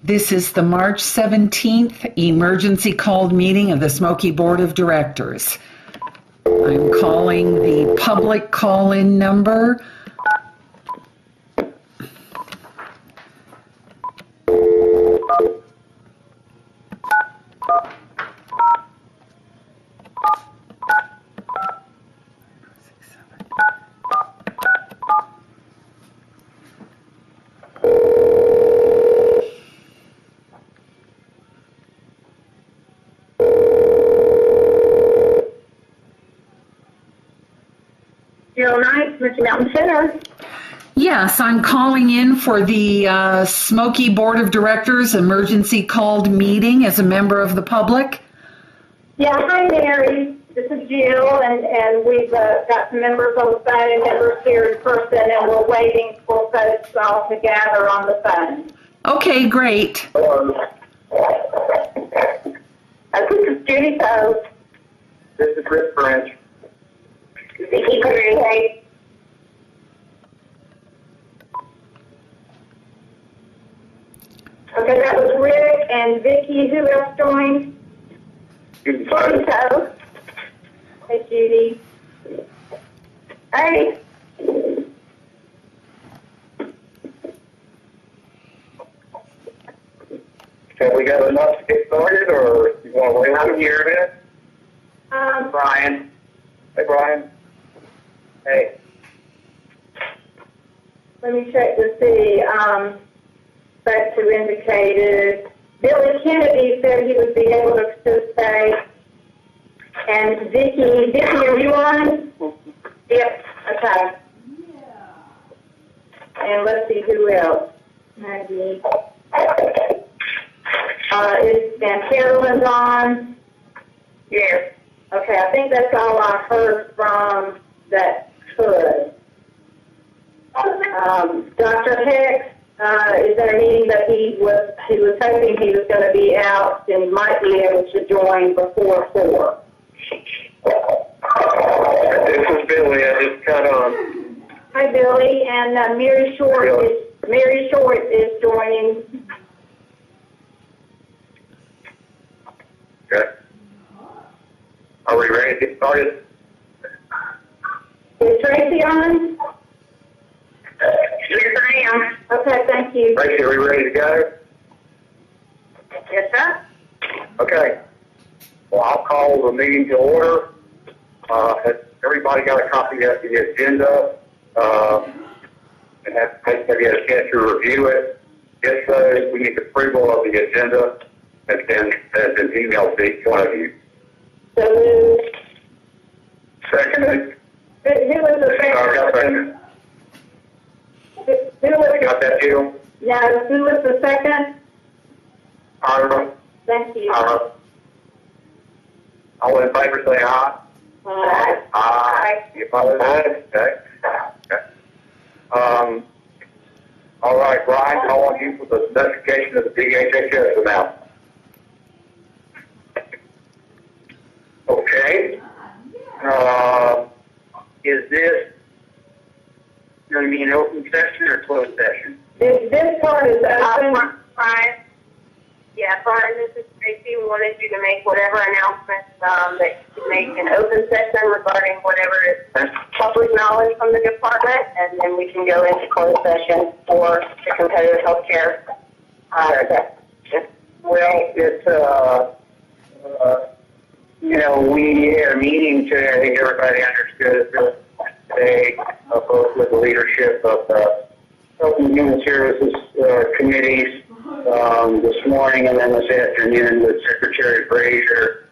This is the March 17th emergency called meeting of the Smoky Board of Directors. I'm calling the public call-in number 09, Smoky Mountain Center. Yes, I'm calling in for the Smoky Board of Directors emergency called meeting as a member of the public. Yeah, hi Mary. This is Jill, and we've got some members on the phone and members here in person, and we're waiting for folks all to gather on the phone. Okay, great. This is Judy Poe. This is Chris Branch. Vicki Perry. Okay, that was Rick and Vicki. Who else joined? Judy Poe. Hey, Judy. Hey. Have we got enough to get started, or you want to wait out here a minute? Brian. Hey, Brian. Hey. Let me check to see. Folks who indicated. Billy Kennedy said he would be able to participate. And Vicki, are you on? Yep. Okay. And let's see who else. Maybe. And Carolyn's on? Yes. Okay, I think that's all I heard from that could. Dr. Hicks is at a meeting that he was hoping he was going to be out and might be able to join before 4. This is Billy. I just got on. Hi, Billy, and Mary Short is joining. Okay. Are we ready to get started? Is Tracy on? Yes, I am. Okay, thank you. Tracy, are we ready to go? Yes, sir. Okay. Well, I'll call the meeting to order. Has everybody got a copy of the agenda? And have you had a chance to review it? If so, we need approval of the agenda and then has been emailed to each one of you. So, Seconded. who was the second? Who was Got that, Jill? Yeah, who was the second? Ira? Thank you. All in favor, say aye. Aye. Aye. You opposed? Okay. Okay. All right, Brian, call on you for the notification of the DHHS amount. Okay. Is this going to be an open session or closed session? This part is open. Brian. Yeah, Brian, this is Tracy. We wanted you to make whatever announcements that you make an open session regarding whatever is public knowledge from the department, and then we can go into closed session for the competitive health care. Well, it's, we had a meeting today. I think everybody understood it today, both with the leadership of the Health and Human Services committees this morning, and then this afternoon with Secretary Frazier.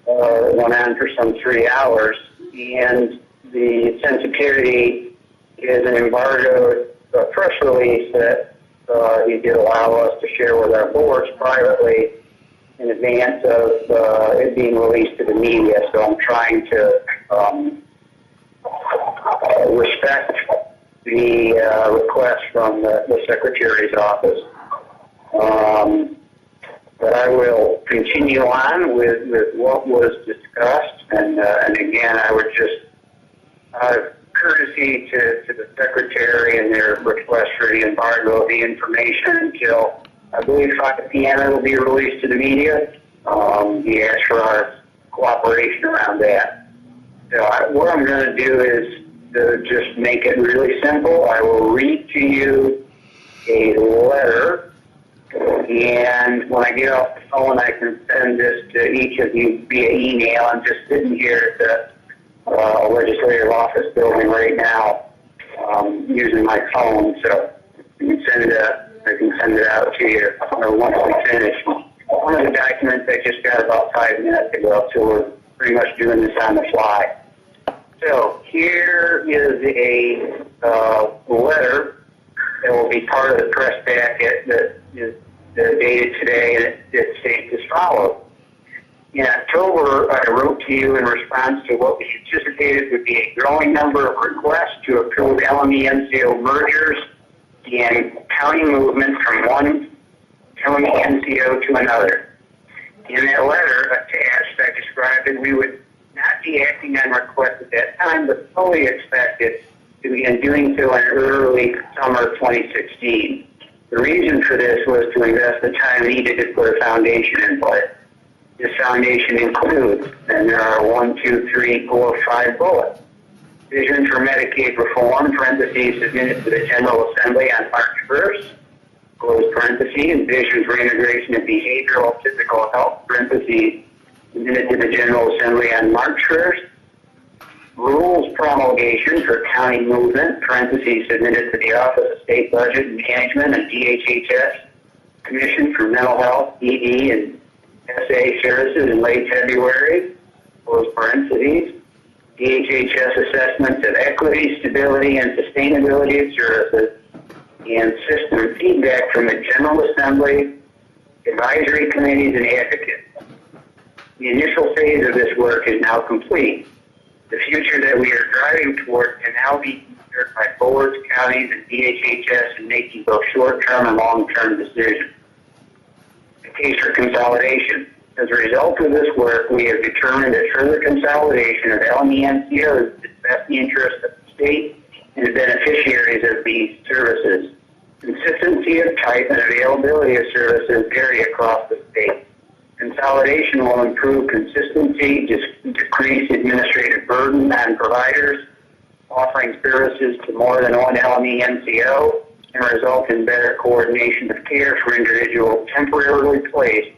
Went on for some 3 hours, and the sensitivity is an embargoed press release that he did allow us to share with our boards privately in advance of it being released to the media. So I'm trying to respect the request from the Secretary's office. But I will continue on with what was discussed, and again, I would just out of courtesy to the Secretary and their request for the embargo of the information until I believe 5 p.m. it will be released to the media. He asked for our cooperation around that. So what I'm going to do is to just make it really simple. I will read to you a letter, and when I get off the phone, I can send this to each of you via email. I'm just sitting here at the legislative office building right now, using my phone, so I can send it out to you once we finish. One of the documents I just got about 5 minutes ago, so we're pretty much doing this on the fly. So here is a letter that will be part of the press packet that is dated today, and it states as follows. In October, I wrote to you in response to what we anticipated would be a growing number of requests to approve LME-MCO mergers and county movement from one LME-MCO to another. In that letter attached, I described that we would not be acting on requests at that time, but fully expected to begin doing so in early summer 2016. The reason for this was to invest the time needed to put a foundation in place. This foundation includes, and there are 1, 2, 3, 4, 5 bullets. Vision for Medicaid reform, parentheses, submitted to the General Assembly on March 1st, close parentheses, vision for integration of behavioral physical health, parentheses, submitted to the General Assembly on March 1st. Rules promulgation for county movement, parentheses, submitted to the Office of State Budget and Management and DHHS Commission for Mental Health, ED, and SA Services in late February, close parentheses. DHHS assessments of equity, stability, and sustainability of services, and system feedback from the General Assembly, advisory committees, and advocates. The initial phase of this work is now complete. The future that we are driving toward can now be considered by boards, counties, and DHHS in making both short-term and long-term decisions. The case for consolidation. As a result of this work, we have determined that further consolidation of LME-MCOs is in the best interest of the state and the beneficiaries of these services. Consistency of type and availability of services vary across the state. Consolidation will improve consistency, decrease administrative burden on providers, offering services to more than one LME-MCO, and result in better coordination of care for individuals temporarily placed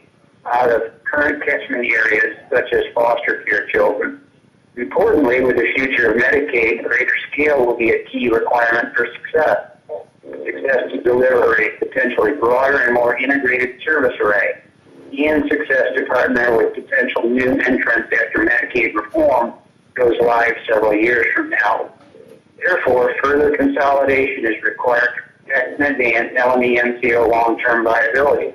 out of current catchment areas such as foster care children. Importantly, with the future of Medicaid, greater scale will be a key requirement for success. Success to deliver a potentially broader and more integrated service array, and success to partner with potential new entrants after Medicaid reform goes live several years from now. Therefore, further consolidation is required to protect and advance LME-MCO long-term viability.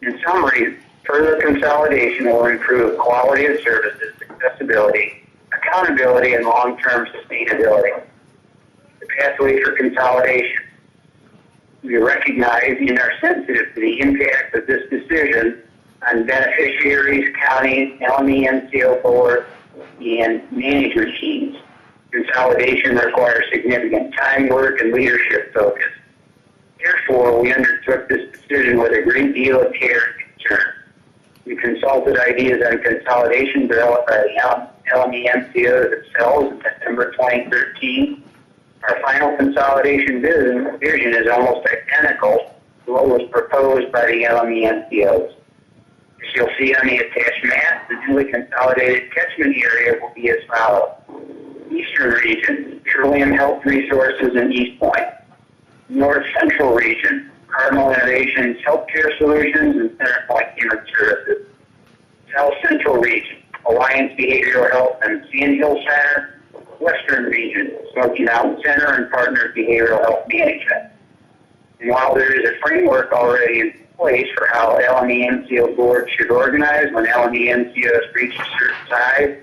In summary, further consolidation will improve quality of services, accessibility, accountability, and long-term sustainability. The pathway for consolidation. We recognize and are sensitive to the impact of this decision on beneficiaries, counties, LME-MCO boards, and management teams. Consolidation requires significant time, work, and leadership focus. Therefore, we undertook this decision with a great deal of care and concern. We consulted ideas on consolidation developed by the LME-MCO themselves in September 2013. Our final consolidation vision is almost identical to what was proposed by the LME-MCOs. As you'll see on the attached map, the newly consolidated catchment area will be as follows. Eastern Region, Petroleum Health Resources and East Point. North Central Region, Cardinal Innovations Healthcare Solutions and CenterPoint Human Services. South Central Region, Alliance Behavioral Health and Sand Hill Center. Western Region, Smoky Mountain Center and Partners Behavioral Health Management. And while there is a framework already in place for how LME-MCO boards should organize when LME-MCOs reach a certain size,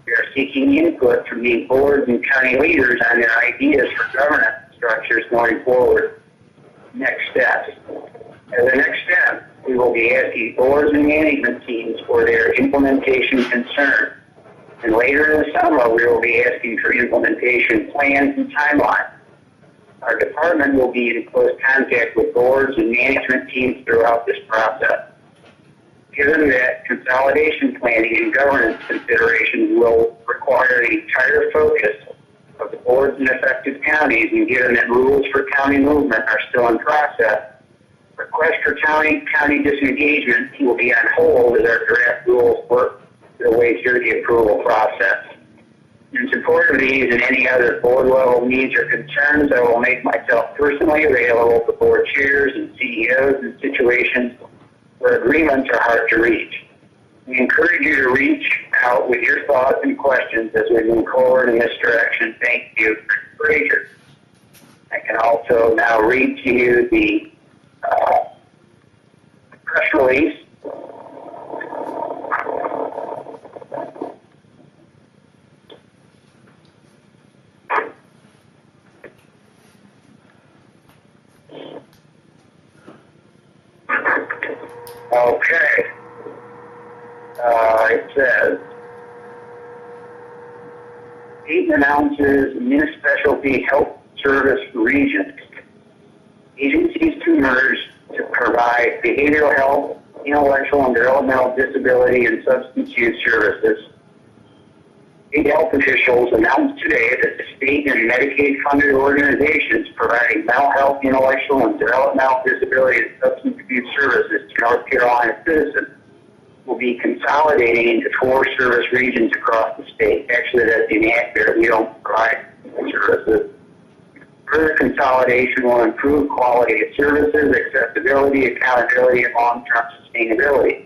we are seeking input from these boards and county leaders on their ideas for governance structures going forward. Next steps. As a next step, we will be asking boards and management teams for their implementation concerns. And later in the summer, we will be asking for implementation plans and timelines. Our department will be in close contact with boards and management teams throughout this process. Given that consolidation planning and governance considerations will require the entire focus of the boards in affected counties, and given that rules for county movement are still in process, request for county disengagement will be on hold as our draft rules work their way through the approval process. In support of these and any other board level needs or concerns, I will make myself personally available to board chairs and CEOs in situations where agreements are hard to reach. We encourage you to reach out with your thoughts and questions as we move forward in this direction. Thank you, Frazier. I can also now read to you the press release. Okay. It says, State announces mini-specialty health service regions. Agencies to merge to provide behavioral health, intellectual and developmental disability, and substance use services. State health officials announced today that the state and Medicaid-funded organizations providing mental health, intellectual, and developmental disability and substance abuse services to North Carolina citizens will be consolidating into 4 service regions across the state. Actually, that's inaccurate. We don't provide services. Further consolidation will improve quality of services, accessibility, accountability, and long-term sustainability.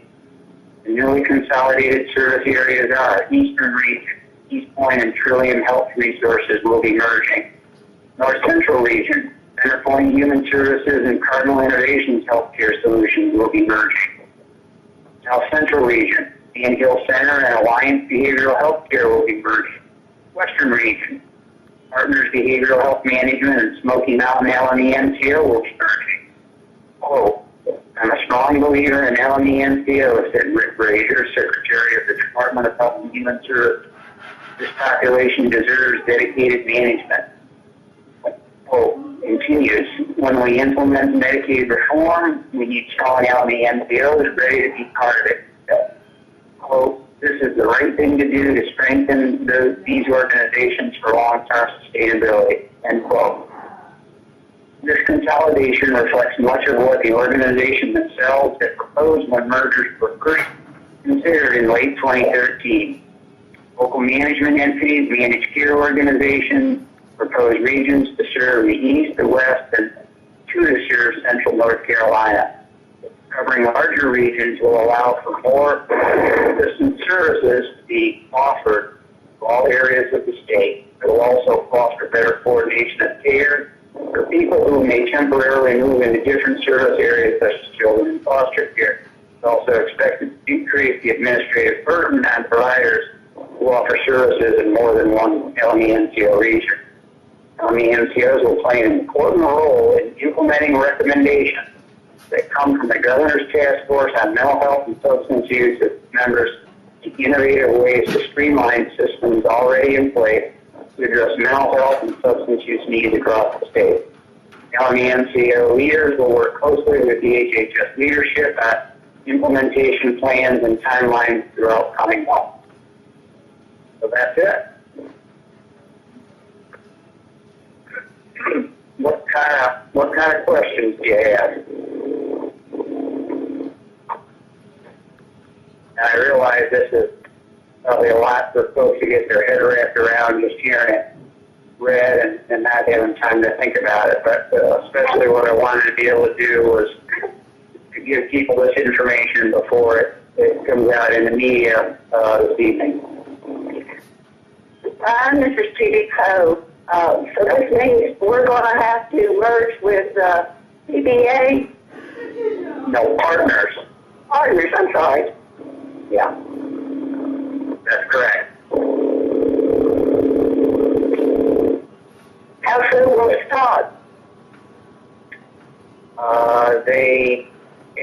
The newly consolidated service areas are Eastern Region, East Point, and Trillium Health Resources will be merging. North Central Region, Centerpoint Human Services and Cardinal Innovations Healthcare Solutions will be merging. South Central Region, Sand Hill Center and Alliance Behavioral Healthcare will be merging. Western Region, Partners Behavioral Health Management and Smoky Mountain LME MCO will be merging. Quote, I'm a strong believer in LME MCO, said Rick Brazier, Secretary of the Department of Health and Human Services. This population deserves dedicated management. Quote, continues, when we implement Medicaid reform, we need strong LME MCOs ready to be part of it. Quote, this is the right thing to do to strengthen these organizations for long-term sustainability, end quote. This consolidation reflects much of what the organization themselves had proposed when mergers were first considered in late 2013. Local management entities, managed care organizations, proposed regions to serve the East, the West, and 2 to serve Central North Carolina. Covering larger regions will allow for more consistent services to be offered to all areas of the state. It will also foster better coordination of care for people who may temporarily move into different service areas such as children and foster care. It's also expected to decrease the administrative burden on providers who offer services in more than one LME MCO region. LME MCOs will play an important role in implementing recommendations that come from the Governor's Task Force on Mental Health and Substance Use as members to innovative ways to streamline systems already in place to address mental health and substance use needs across the state. LME MCO leaders will work closely with DHHS leadership on implementation plans and timelines throughout coming months. So that's it. What kind of questions do you have? I realize this is probably a lot for folks to get their head wrapped around just hearing it read and not having time to think about it, but especially what I wanted to be able to do was to give people this information before it comes out in the media this evening. This is Judy Coe. So this means we're going to have to merge with PBA? No, partners. Partners, I'm sorry. Yeah, that's correct. How soon will it start? They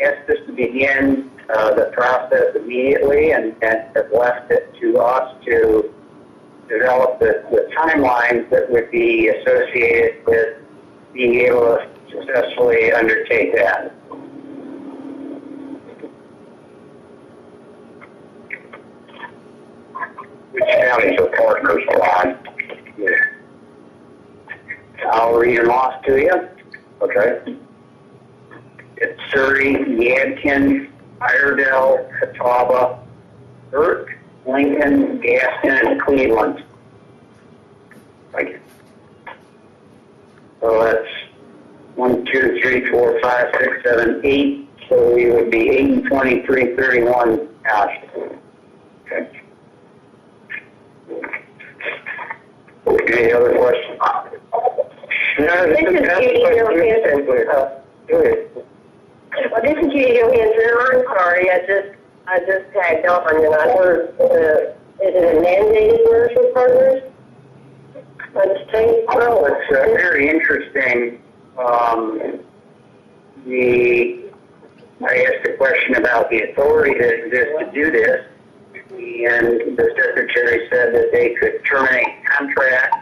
asked us to begin the process immediately and have left it to us to develop the timelines that would be associated with being able to successfully undertake that. Which counties are partners on? I'll read them off to you. Okay. It's Surrey, Yadkin, Iredell, Catawba, Burke, Lincoln, Gaston, and Cleveland. Thank you. So that's 1, 2, 3, 4, 5, 6, 7, 8. So we would be 8 and 23, 31 counties. Okay. Any other questions? No, This is Judy Johansson. Go ahead. Well, this is Judy Johansson. I'm sorry, I just tagged on and I heard is it a mandated commercial partners? Well, it's very interesting. I asked a question about the authority that exists to do this, and the secretary said that they could terminate contract.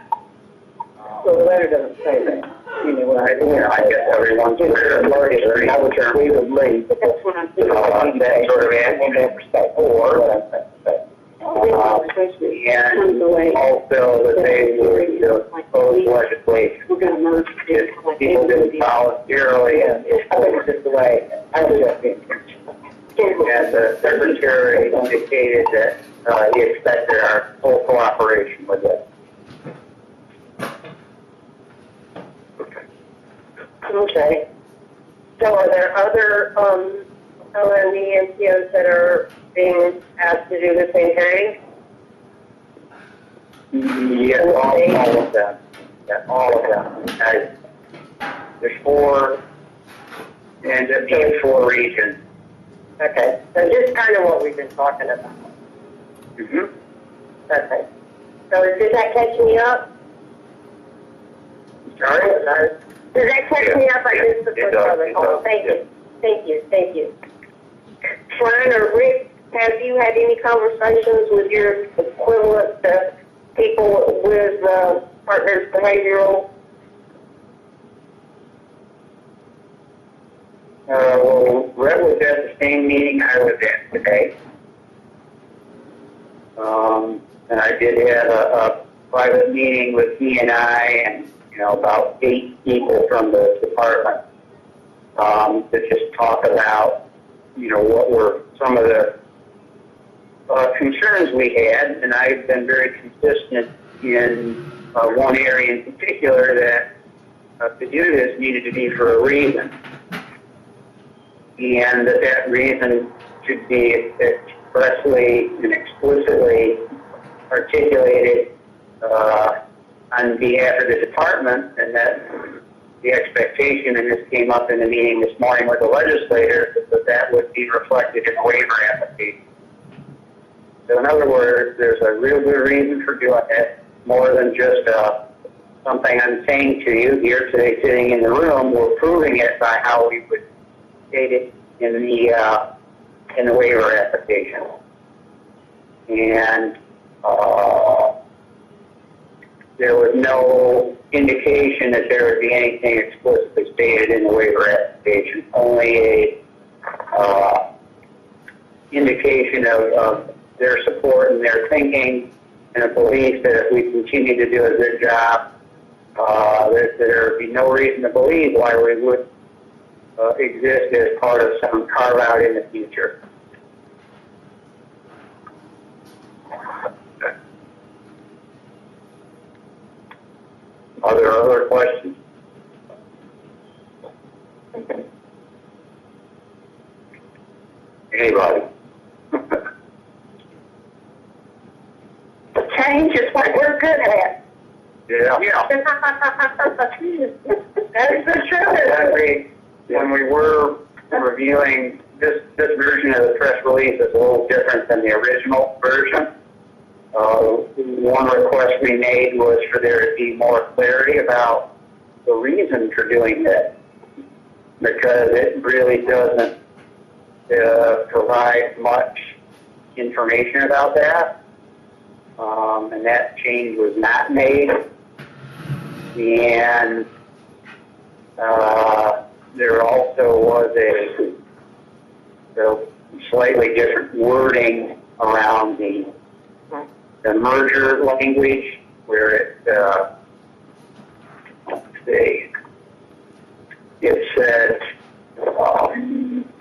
So the letter doesn't say that. I guess everyone's aware of authority. I would agree with Lee, but that's what I'm thinking. That sort of answer. Or, and also that they would oppose legislation. We're going to merge If people didn't voluntarily, it's just the way I would have been. and the secretary indicated that he expected our full cooperation with it. Okay. So are there other LND NPOs that are being asked to do the same thing? Yes, all of them. Yeah, all of them. There's 4, ends up being 4 regions. Okay. So just kind of what we've been talking about. Mm-hmm. Okay. So does that catch me up? Sorry? Does that catch me up? I missed the It first does, part of the it call. does, Thank yeah. you. Thank you. Thank you. Brian or Rick, have you had any conversations with your equivalent people with Partners Behavioral? Well, Brett was at the same meeting I was at today. And I did have a private meeting with he and I and, about 8 people from the department to just talk about, what were some of the concerns we had. And I've been very consistent in one area in particular that to do this needed to be for a reason. And that reason should be expressly and explicitly articulated on behalf of the department, and that the expectation, and this came up in the meeting this morning with the legislator, that would be reflected in the waiver application. So in other words, there's a real good reason for doing it, more than just something I'm saying to you here today sitting in the room. We're proving it by how we would state it in the waiver application. And there was no indication that there would be anything explicitly stated in the waiver application, only a indication of their support and their thinking and a belief that if we continue to do a good job, there would be no reason to believe why we would exist as part of some carve out in the future. Are there other questions? Anybody? Change is what we're good at. Yeah. That is the truth. When we were reviewing this version of the press release, is a little different than the original version. One request we made was for there to be more clarity about the reason for doing this, because it really doesn't provide much information about that, and that change was not made. And There also was a slightly different wording around the merger language, where it said,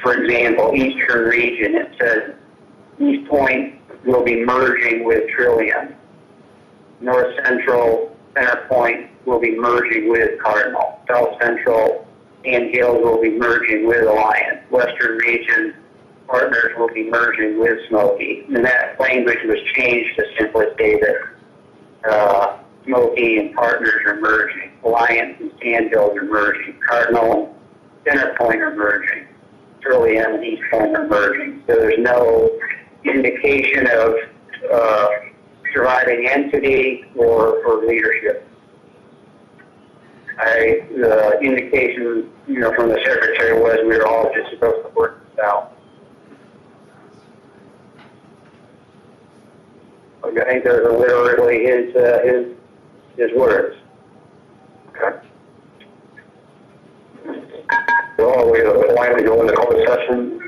for example, Eastern Region, it says East Point will be merging with Trillium. North Central, Center Point will be merging with Cardinal. South Central and Hills will be merging with Alliance. Western Region partners will be merging with Smoky. And that language was changed to simply say that Smoky and partners are merging. Alliance and Sand Hills are merging. Cardinal and Center Point are merging. Trillium and East Point are merging. So there's no indication of surviving entity or leadership. The indication, from the secretary was we were all just supposed to work this out. I think those are literally his words. Okay. Well, we finally go into closed session.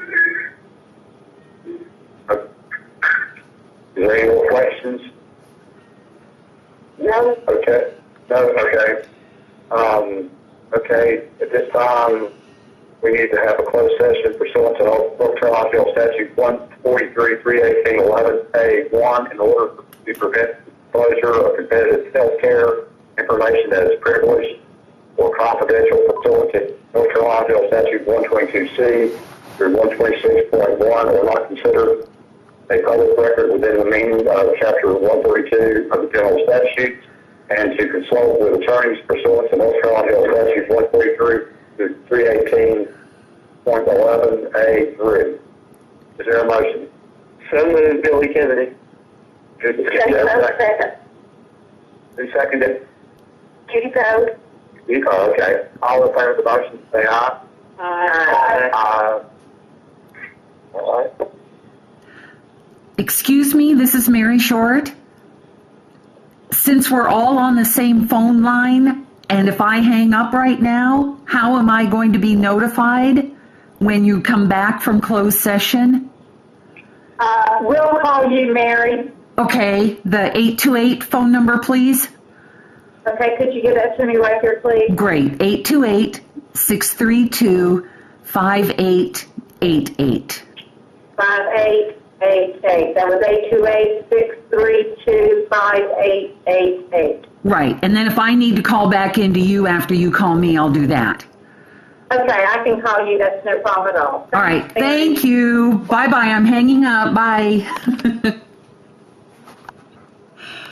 Is there any more questions? No. Okay. No. Okay. Okay. At this time, we need to have a closed session pursuant to North Carolina General Statute 143-318-11A1 in order to prevent disclosure of competitive health care information that is privileged or confidential pursuant to North Carolina General Statute 122C through 126.1 or not considered a public record within the meaning of Chapter 132 of the General Statutes, and to consult with attorneys pursuant to North Carolina General Statute 143-318.11A3. Is there a motion? So moved, Billy Kennedy. Who seconded? Judy Poe. You call, okay. All in favor of the motion, say aye. Aye. All right. Excuse me, this is Mary Short. Since we're all on the same phone line, and if I hang up right now, how am I going to be notified when you come back from closed session? We'll call you, Mary. Okay, the 828 phone number, please. Okay, could you give that to me right here, please? Great, 828-632-5888. 5888. That was 828-632-5888. Right, and then if I need to call back into you after you call me, I'll do that. Okay, I can call you. That's no problem at all. All right, thank you. Bye-bye, I'm hanging up. Bye.